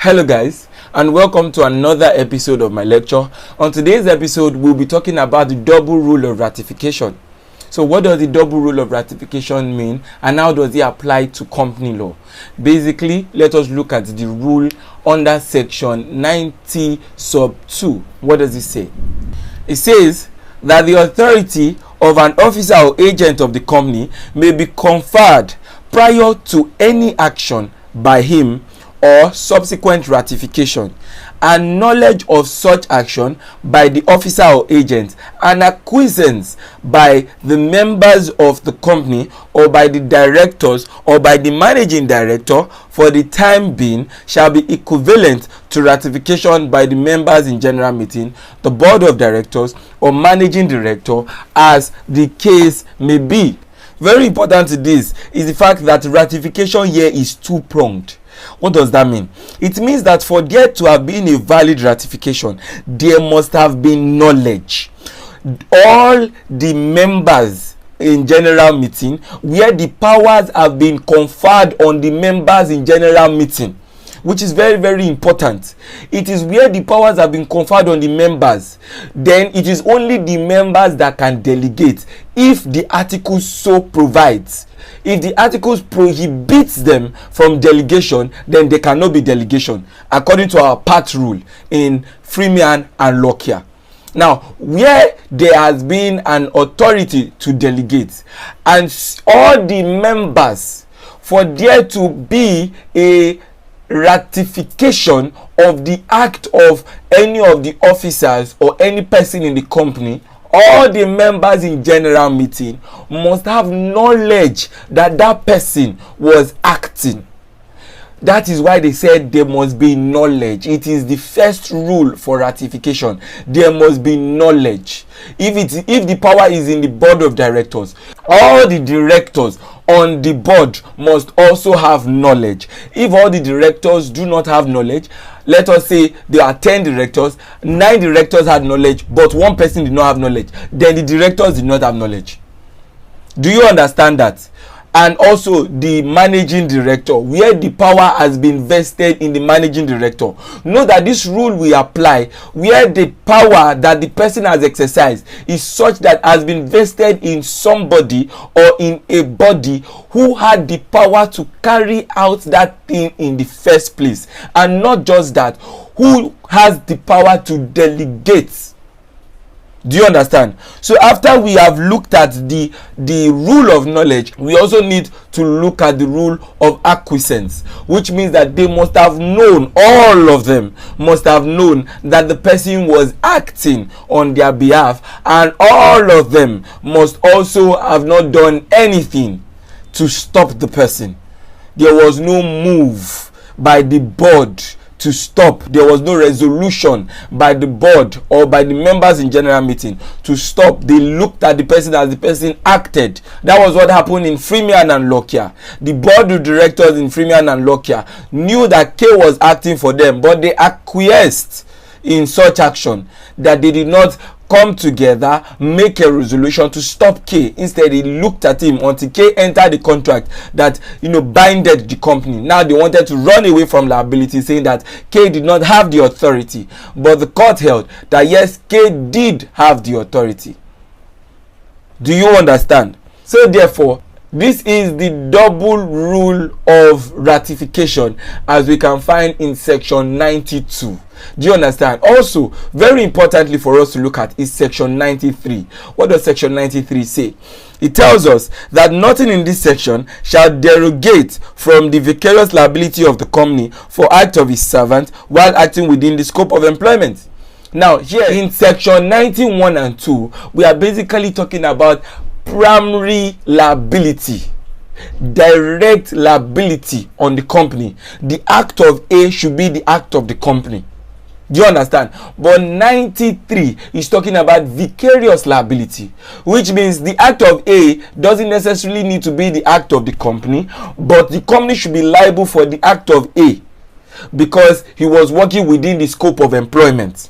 Hello guys, and welcome to another episode of my lecture. On today's episode, we'll be talking about the double rule of ratification. So what does the double rule of ratification mean, and how does it apply to company law? Basically, let us look at the rule under section 90 sub 2. What does it say? It says that the authority of an officer or agent of the company may be conferred prior to any action by him or subsequent ratification, and knowledge of such action by the officer or agent, and acquiescence by the members of the company or by the directors or by the managing director for the time being shall be equivalent to ratification by the members in general meeting, the board of directors, or managing director, as the case may be. Very important to this is the fact that ratification here is two-pronged. What does that mean? It means that for there to have been a valid ratification, there must have been knowledge. All the members in general meeting, where the powers have been conferred on the members in general meeting, which is very, very important. It is where the powers have been conferred on the members. Then it is only the members that can delegate if the article so provides. If the articles prohibits them from delegation, then there cannot be delegation, according to our part rule in Freeman and Lockyer. Now, where there has been an authority to delegate, and all the members, for there to be a ratification of the act of any of the officers or any person in the company, all the members in general meeting must have knowledge that that person was acting. That is why they said there must be knowledge. It is the first rule for ratification. There must be knowledge. If the power is in the board of directors, all the directors on the board must also have knowledge. If all the directors do not have knowledge, let us say there are 10 directors, 9 directors had knowledge, but one person did not have knowledge, then the directors did not have knowledge. Do you understand that? And also the managing director, where the power has been vested in the managing director. Know that this rule will apply where the power that the person has exercised is such that has been vested in somebody or in a body who had the power to carry out that thing in the first place. And not just that, who has the power to delegate. Do you understand? So after we have looked at the rule of knowledge, we also need to look at the rule of acquiescence, which means that they must have known, all of them must have known that the person was acting on their behalf, and all of them must also have not done anything to stop the person. There was no move by the board to stop. There was no resolution by the board or by the members in general meeting to stop. They looked at the person as the person acted. That was what happened in Freeman and Lockyer. The board of directors in Freeman and Lockyer knew that K was acting for them, but they acquiesced in such action that they did not come together, make a resolution to stop K. Instead, they looked at him until K entered the contract that, binded the company. Now they wanted to run away from liability, saying that K did not have the authority. But the court held that yes, K did have the authority. Do you understand? So therefore, this is the double rule of ratification as we can find in section 92. Do you understand? Also, very importantly for us to look at is section 93. What does section 93 say? It tells us that nothing in this section shall derogate from the vicarious liability of the company for act of his servant while acting within the scope of employment. Now, here in section 91 and 2, we are basically talking about primary liability, direct liability on the company. The act of A should be the act of the company. Do you understand? But 93 is talking about vicarious liability, which means the act of A doesn't necessarily need to be the act of the company, but the company should be liable for the act of A because he was working within the scope of employment.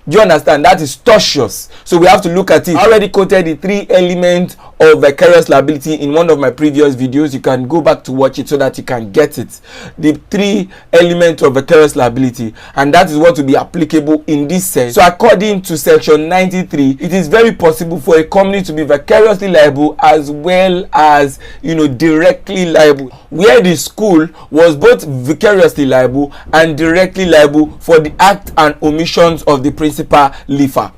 Do you understand? That is tortious. So we have to look at it. I already quoted the 3 elements of vicarious liability in one of my previous videos. You can go back to watch it so that you can get it. The 3 elements of vicarious liability, and that is what will be applicable in this sense. So according to section 93, it is very possible for a company to be vicariously liable as well as, directly liable, where the school was both vicariously liable and directly liable for the act and omissions of the principal lifer.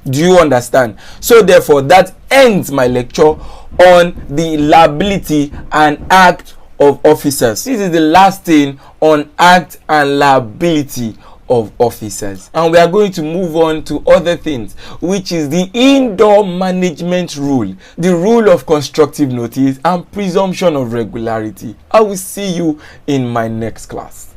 Do you understand? So therefore, that ends my lecture on the liability and act of officers. This is the last thing on act and liability of officers, and we are going to move on to other things, which is the indoor management rule, the rule of constructive notice, and presumption of regularity. I will see you in my next class.